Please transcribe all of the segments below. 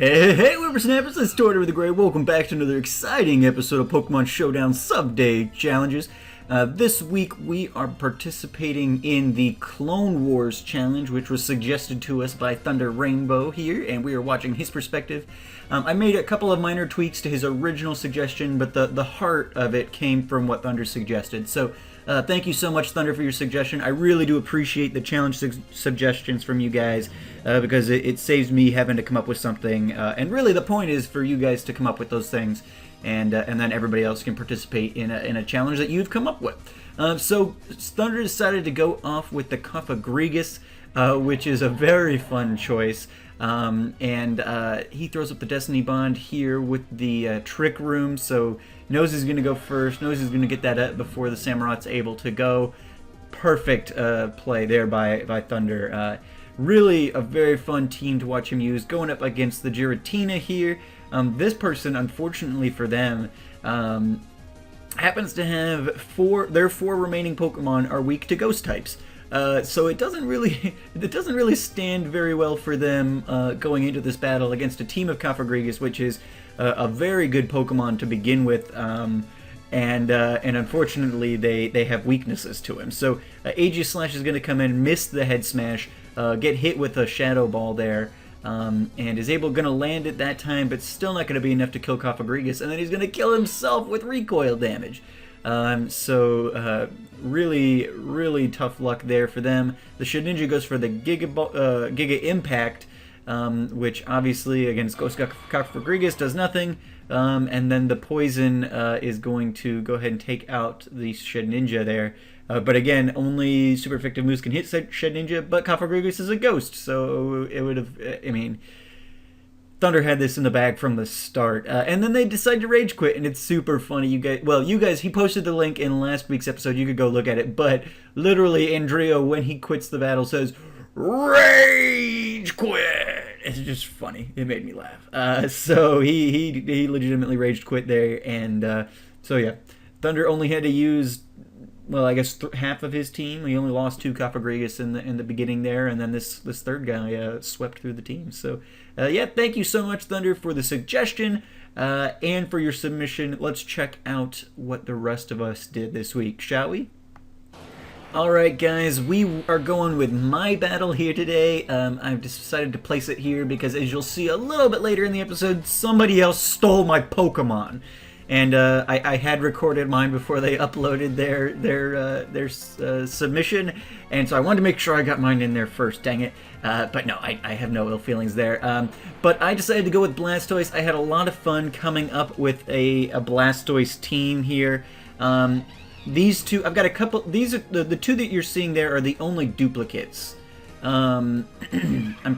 Hey, whippersnappers, it's Tortimer the Great. Welcome back to another exciting episode of Pokemon Showdown Subday challenges. This week we are participating in the Clone Wars challenge, which was suggested to us by Thunder Rainbow here, and we are watching his perspective. I made a couple of minor tweaks to his original suggestion, but the heart of it came from what Thunder suggested. So thank you so much, Thunder, for your suggestion. I really do appreciate the challenge suggestions from you guys because it saves me having to come up with something. And really, the point is for you guys to come up with those things, and then everybody else can participate in a challenge that you've come up with. So Thunder decided to go off with the Cofagrigus, which is a very fun choice. He throws up the Destiny Bond here with the Trick Room, so knows he's going to go first, knows he's going to get that up before the Samurot's able to go. Perfect play there by Thunder. Really a very fun team to watch him use, going up against the Giratina here. This person, unfortunately for them, happens to have their four remaining Pokemon are weak to Ghost types. So it doesn't really stand very well for them going into this battle against a team of Cofagrigus, which is a very good Pokemon to begin with, and unfortunately they have weaknesses to him. So Aegislash is going to come in, miss the Head Smash, get hit with a Shadow Ball there, and is going to land it that time, but still not going to be enough to kill Cofagrigus, and then he's going to kill himself with recoil damage. Really tough luck there for them. The Shedinja goes for the Giga Impact, which obviously against Ghost Cofagrigus does nothing. And then the Poison is going to go ahead and take out the Shedinja there. But again, only super effective moves can hit Shedinja, but Cofagrigus is a ghost, so it would have, Thunder had this in the bag from the start, and then they decide to rage quit, and it's super funny. You guys, he posted the link in last week's episode. You could go look at it, but literally, Andrea, when he quits the battle, says, "Rage quit." It's just funny. It made me laugh. So he legitimately rage quit there, and so yeah, Thunder only had to use, well, I guess half of his team. He only lost two Cofagrigus in the beginning there, and then this third guy swept through the team. So, yeah, thank you so much, Thunder, for the suggestion and for your submission. Let's check out what the rest of us did this week, shall we? Alright, guys, we are going with my battle here today. I've decided to place it here because, as you'll see a little bit later in the episode, somebody else stole my Pokemon. And I had recorded mine before they uploaded their submission, and so I wanted to make sure I got mine in there first, dang it. But no, I have no ill feelings there. But I decided to go with Blastoise. I had a lot of fun coming up with a Blastoise team here. These two, I've got a couple, these are, the two that you're seeing there are the only duplicates. I'm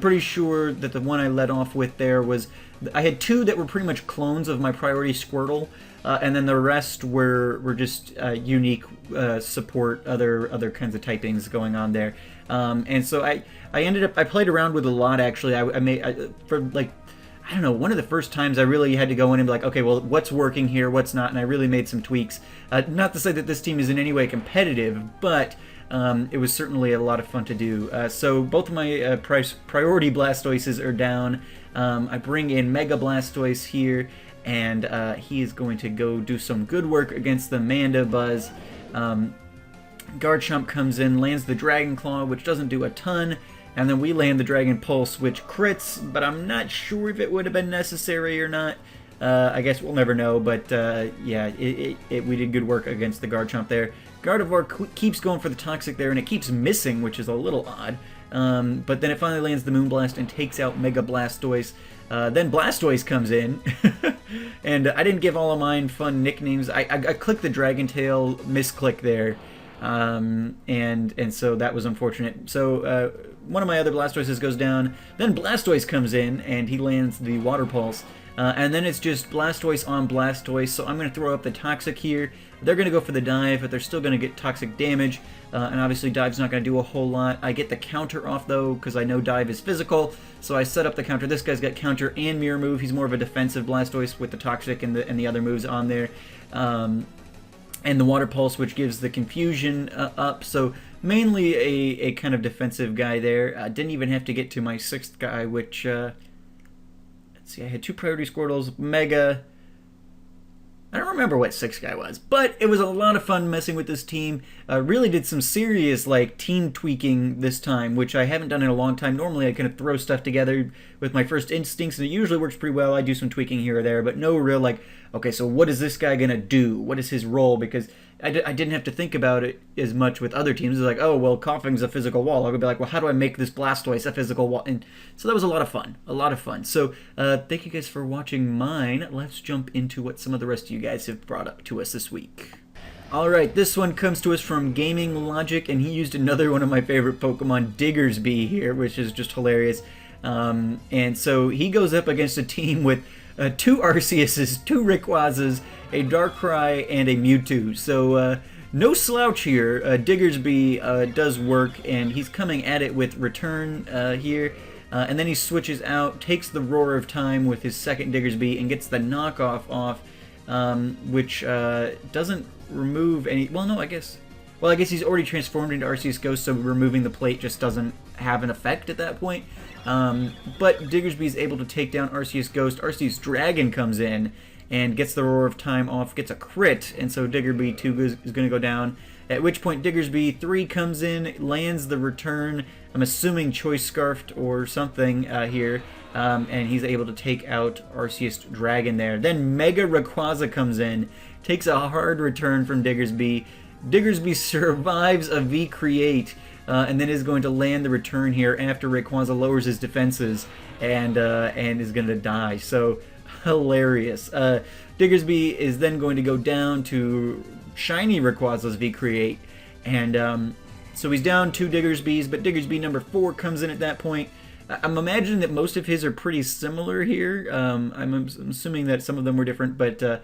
pretty sure that the one I led off with there was, I had two that were pretty much clones of my Priority Squirtle, and then the rest were just unique support, other kinds of typings going on there. And so I played around with a lot, actually. For like, I don't know, one of the first times I really had to go in and be like, okay, well, what's working here, what's not, and I really made some tweaks. Not to say that this team is in any way competitive, but it was certainly a lot of fun to do. So both of my Priority Blastoises are down. I bring in Mega Blastoise here, and he is going to go do some good work against the Mandibuzz. Garchomp comes in, lands the Dragon Claw, which doesn't do a ton, and then we land the Dragon Pulse, which crits, but I'm not sure if it would have been necessary or not. I guess we'll never know, but yeah, we did good work against the Garchomp there. Gardevoir keeps going for the Toxic there, and it keeps missing, which is a little odd. But then it finally lands the Moonblast and takes out Mega Blastoise. Then Blastoise comes in, and I didn't give all of mine fun nicknames. I clicked the Dragon Tail misclick there, and so that was unfortunate. So one of my other Blastoises goes down. Then Blastoise comes in, and he lands the Water Pulse. And then it's just Blastoise on Blastoise, so I'm going to throw up the Toxic here. They're going to go for the Dive, but they're still going to get Toxic damage, and obviously Dive's not going to do a whole lot. I get the counter off, though, because I know Dive is physical, so I set up the counter. This guy's got counter and Mirror Move. He's more of a defensive Blastoise with the Toxic and the other moves on there. And the Water Pulse, which gives the Confusion up, so mainly a kind of defensive guy there. Didn't even have to get to my sixth guy, which... see, I had 2 priority Squirtles, Mega. I don't remember what 6th guy was, but it was a lot of fun messing with this team. Really did some serious like team tweaking this time, which I haven't done in a long time. Normally I kind of throw stuff together with my first instincts, and it usually works pretty well. I do some tweaking here or there, but no real like, okay, so what is this guy gonna do? What is his role? Because I didn't have to think about it as much with other teams. It's like, oh, well, Coughing's a physical wall. I would be like, well, how do I make this Blastoise a physical wall? And so that was a lot of fun. A lot of fun. So thank you guys for watching mine. Let's jump into what some of the rest of you guys have brought up to us this week. Alright, this one comes to us from Gaming Logic, and he used another one of my favorite Pokemon, Diggersby, here, which is just hilarious. And so he goes up against a team with 2 Arceuses, 2 Rayquazas, a Darkrai, and a Mewtwo. So no slouch here. Diggersby does work, and he's coming at it with Return here. And then he switches out, takes the Roar of Time with his second Diggersby, and gets the knockoff off, which doesn't remove any... Well, no, I guess... Well, I guess he's already transformed into Arceus Ghost, so removing the plate just doesn't have an effect at that point. But Diggersby is able to take down Arceus Ghost. Arceus Dragon comes in and gets the Roar of Time off, gets a crit, and so Diggersby 2 is going to go down. At which point Diggersby 3 comes in, lands the return, I'm assuming Choice Scarfed or something here, and he's able to take out Arceus Dragon there. Then Mega Rayquaza comes in, takes a hard return from Diggersby. Diggersby survives a V-Create, and then is going to land the return here after Rayquaza lowers his defenses and is going to die. So hilarious. Diggersby is then going to go down to Shiny Rayquaza's V-Create, and so he's down 2 Diggersbys, but Diggersby number 4 comes in at that point. I'm imagining that most of his are pretty similar here. I'm assuming that some of them were different, but at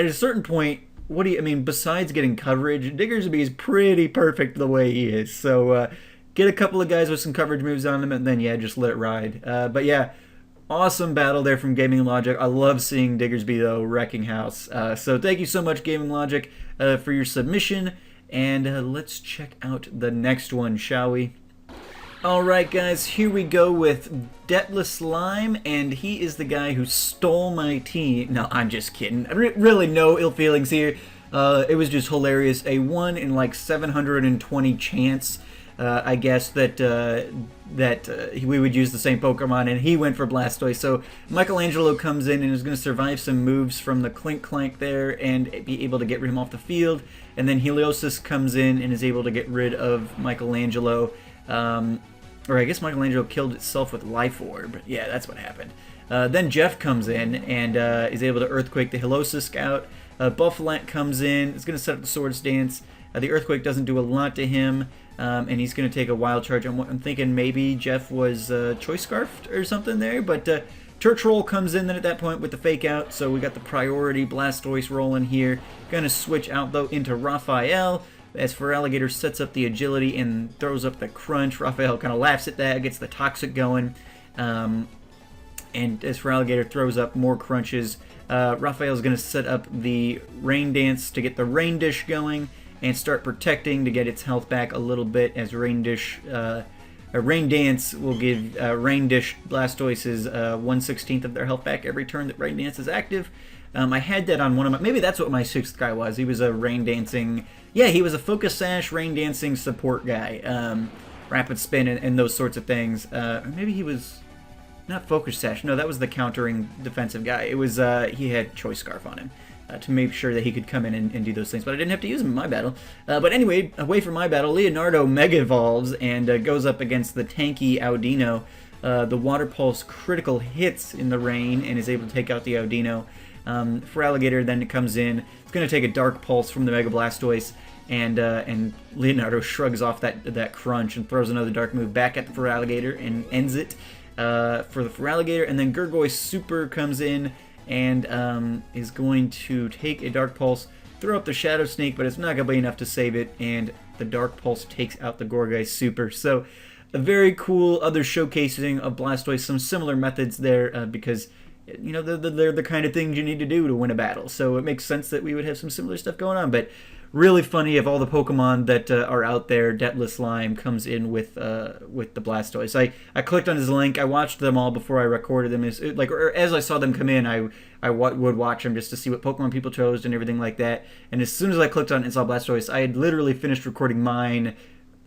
a certain point, what do you, I mean, besides getting coverage, Diggersby is pretty perfect the way he is. So get a couple of guys with some coverage moves on them, and then, yeah, just let it ride. But yeah, awesome battle there from Gaming Logic. I love seeing Diggersby, though, wrecking house. So thank you so much, Gaming Logic, for your submission. And let's check out the next one, shall we? Alright guys, here we go with Deathless Slime, and he is the guy who stole my team. No, I'm just kidding. Really no ill feelings here. It was just hilarious. A 1 in like 720 chance, I guess, that we would use the same Pokemon, and he went for Blastoise. So Michelangelo comes in and is going to survive some moves from the Clink Clank there and be able to get him off the field. And then Heliosis comes in and is able to get rid of Michelangelo. Or I guess Michelangelo killed itself with Life Orb. Yeah, that's what happened. Then Jeff comes in and is able to Earthquake the Heliosis Scout. Bufflet comes in, is going to set up the Swords Dance. The Earthquake doesn't do a lot to him, and he's going to take a Wild Charge. I'm thinking maybe Jeff was Choice Scarfed or something there, but Turtroll comes in then at that point with the Fake Out, so we got the priority Blastoise rolling here. Going to switch out, though, into Raphael. As Feraligatr sets up the Agility and throws up the Crunch, Raphael kind of laughs at that, gets the Toxic going. And as Feraligatr throws up more Crunches, Raphael's going to set up the Rain Dance to get the Rain Dish going and start protecting to get its health back a little bit, as Rain Dish... Rain Dance will give Rain Dish Blastoises 1/16 of their health back every turn that Rain Dance is active. I had that on one of my... Maybe that's what my 6th guy was. He was a Rain Dancing... Yeah, he was a Focus Sash, Rain Dancing support guy. Rapid Spin and those sorts of things. Or maybe he was... Not Focus Sash. No, that was the countering defensive guy. It was... he had Choice Scarf on him to make sure that he could come in and do those things. But I didn't have to use him in my battle. But anyway, away from my battle, Leonardo Mega Evolves and goes up against the tanky Audino. The Water Pulse critical hits in the rain and is able to take out the Audino. Feraligatr then comes in. It's going to take a Dark Pulse from the Mega Blastoise, and Leonardo shrugs off that Crunch and throws another Dark move back at the Feraligatr and ends it for the Feraligatr. And then Gurgoy's Super comes in and is going to take a Dark Pulse, throw up the Shadow Sneak, but it's not going to be enough to save it, and the Dark Pulse takes out the Gourgeist Super. So a very cool other showcasing of Blastoise, some similar methods there because... You know, they're the kind of things you need to do to win a battle. So it makes sense that we would have some similar stuff going on. But really funny of all the Pokemon that are out there. Deathless Slime comes in with the Blastoise. I clicked on his link. I watched them all before I recorded them. As I saw them come in, I would watch them just to see what Pokemon people chose and everything like that. And as soon as I clicked on it and saw Blastoise, I had literally finished recording mine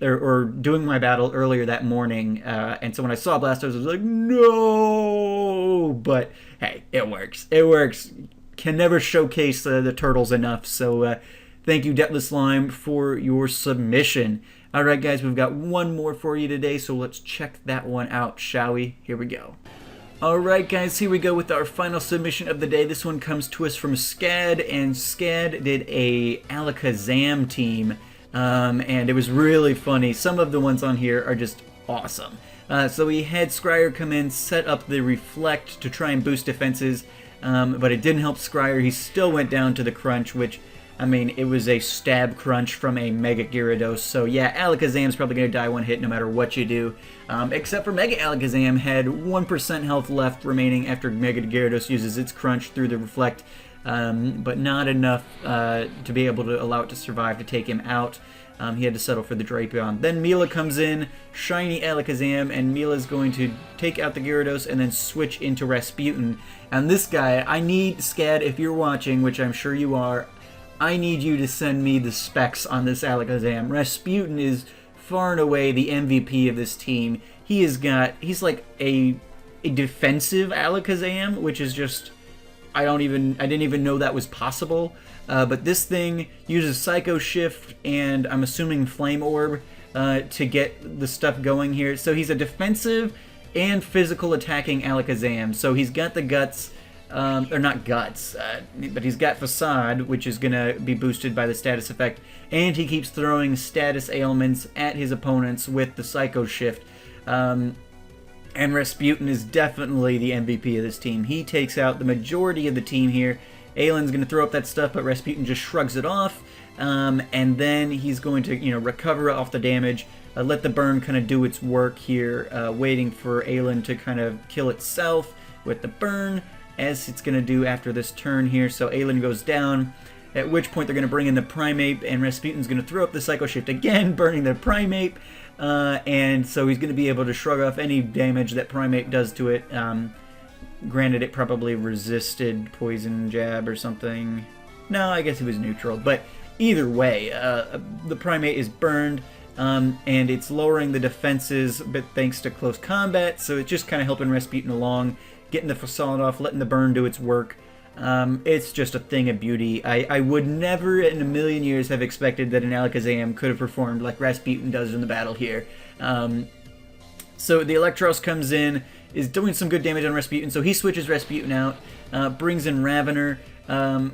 or doing my battle earlier that morning. And so when I saw Blastoise, I was like, no! But hey, it works. It works. Can never showcase the turtles enough. So thank you, Deathless Slime, for your submission. All right, guys, we've got one more for you today, so let's check that one out, shall we? Here we go. All right, guys, here we go with our final submission of the day. This one comes to us from Scad, and Scad did a Alakazam team, and it was really funny. Some of the ones on here are just awesome. So he had Scryer come in, set up the Reflect to try and boost defenses, but it didn't help Scryer. He still went down to the Crunch, which, I mean, it was a stab crunch from a Mega Gyarados. So yeah, Alakazam's probably going to die one hit no matter what you do. Except for Mega Alakazam had 1% health left remaining after Mega Gyarados uses its crunch through the Reflect. But not enough to be able to allow it to survive to take him out. He had to settle for the Drapion. Then Mila comes in, shiny Alakazam, and Mila's going to take out the Gyarados and then switch into Rasputin. And this guy, I need, Scad, if you're watching, which I'm sure you are, I need you to send me the specs on this Alakazam. Rasputin is far and away the MVP of this team. He's like a defensive Alakazam, which is just, I didn't even know that was possible. But this thing uses Psycho Shift and I'm assuming Flame Orb to get the stuff going here. So he's a defensive and physical attacking Alakazam. So he's got the guts. Or not guts, but he's got Facade, which is going to be boosted by the status effect, and he keeps throwing status ailments at his opponents with the Psycho Shift. And Rasputin is definitely the MVP of this team. He takes out the majority of the team here. Aylan's going to throw up that stuff, but Rasputin just shrugs it off, and then he's going to, recover off the damage, let the burn kind of do its work here, waiting for Aylan to kind of kill itself with the burn, as it's going to do after this turn here. So Aylan goes down, at which point they're going to bring in the Primeape, and Rasputin's going to throw up the Psycho Shift again, burning the Primeape, and so he's going to be able to shrug off any damage that Primeape does to it. Granted, it probably resisted Poison Jab or something. No, I guess it was neutral, but either way, the Primeape is burned, and it's lowering the defenses, but thanks to close combat, so it's just kind of helping Rasputin along, getting the Facade off, letting the burn do its work. It's just a thing of beauty. I would never in a million years have expected that an Alakazam could have performed like Rasputin does in the battle here. So the Electros comes in, is doing some good damage on Rasputin, so he switches Rasputin out, brings in Ravener,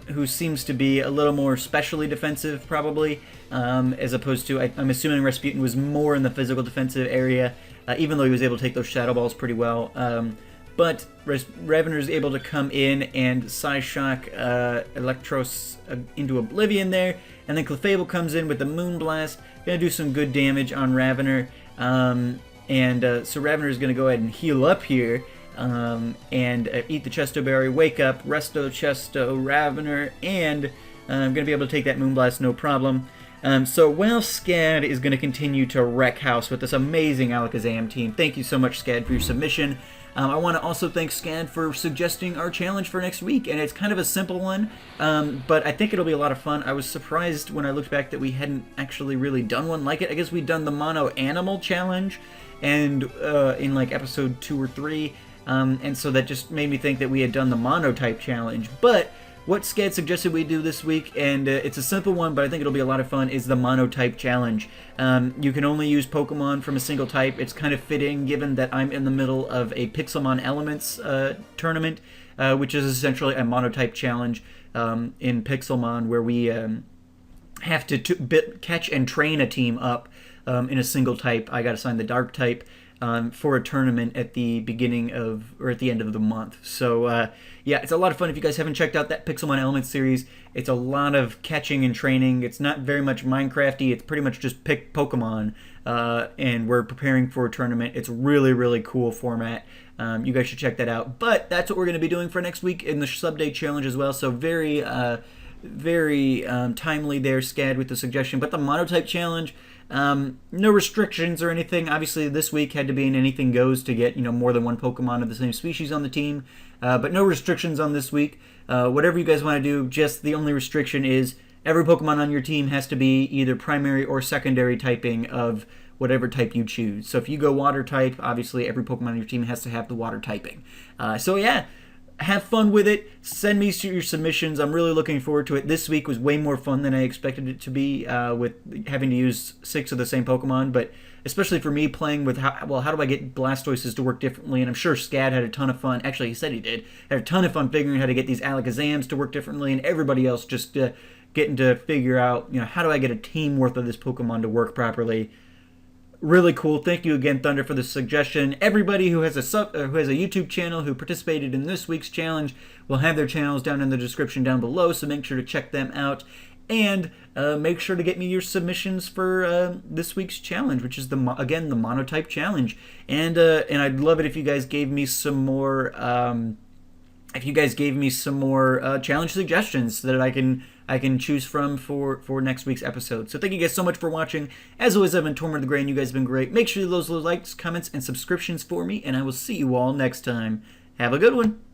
who seems to be a little more specially defensive, probably, as opposed to, I'm assuming Rasputin was more in the physical defensive area, even though he was able to take those Shadow Balls pretty well. But Ravener is able to come in and Psyshock Electros into Oblivion there, and then Clefable comes in with the Moonblast, gonna do some good damage on Ravener, so Ravener is gonna go ahead and heal up here, and eat the Chesto Berry, wake up, Resto, Chesto, Ravener, and I'm gonna be able to take that Moonblast no problem. So while Scad is going to continue to wreck house with this amazing Alakazam team, thank you so much, Scad, for your submission. I want to also thank Scad for suggesting our challenge for next week, and it's kind of a simple one, but I think it'll be a lot of fun. I was surprised when I looked back that we hadn't actually really done one like it. I guess we'd done the Mono Animal Challenge, and in like episode 2 or 3, and so that just made me think that we had done the Monotype Challenge, but what Scad suggested we do this week, and it's a simple one, but I think it'll be a lot of fun, is the Monotype Challenge. You can only use Pokemon from a single type. It's kind of fitting, given that I'm in the middle of a Pixelmon Elements tournament, which is essentially a Monotype Challenge in Pixelmon, where we have to catch and train a team up in a single type. I got assigned the Dark type for a tournament at the beginning of, or at the end of the month. So, yeah, it's a lot of fun. If you guys haven't checked out that Pixelmon Elements series, it's a lot of catching and training. It's not very much Minecrafty. It's pretty much just pick Pokemon, and we're preparing for a tournament. It's really, really cool format. You guys should check that out. But that's what we're going to be doing for next week in the Subday Challenge as well. So very very timely there, Scad, with the suggestion. But the monotype challenge, no restrictions or anything. Obviously, this week had to be an anything goes to get more than one Pokemon of the same species on the team. But no restrictions on this week. Whatever you guys want to do, just the only restriction is every Pokemon on your team has to be either primary or secondary typing of whatever type you choose. So if you go water type, obviously every Pokemon on your team has to have the water typing. So yeah, have fun with it. Send me your submissions. I'm really looking forward to it. This week was way more fun than I expected it to be, with having to use 6 of the same Pokemon. But especially for me, playing with how do I get Blastoises to work differently? And I'm sure Scad had a ton of fun. Actually, he said he did. Had a ton of fun figuring how to get these Alakazams to work differently, and everybody else just getting to figure out, how do I get a team worth of this Pokemon to work properly. Really cool. Thank you again, Thunder, for the suggestion. Everybody who has a YouTube channel who participated in this week's challenge will have their channels down in the description down below, so make sure to check them out. And make sure to get me your submissions for this week's challenge, which is the monotype challenge. And I'd love it if you guys gave me some more challenge suggestions so that I can choose from for next week's episode. So thank you guys so much for watching. As always, I've been Tortimer the Gray, and you guys have been great. Make sure to leave those likes, comments, and subscriptions for me, and I will see you all next time. Have a good one.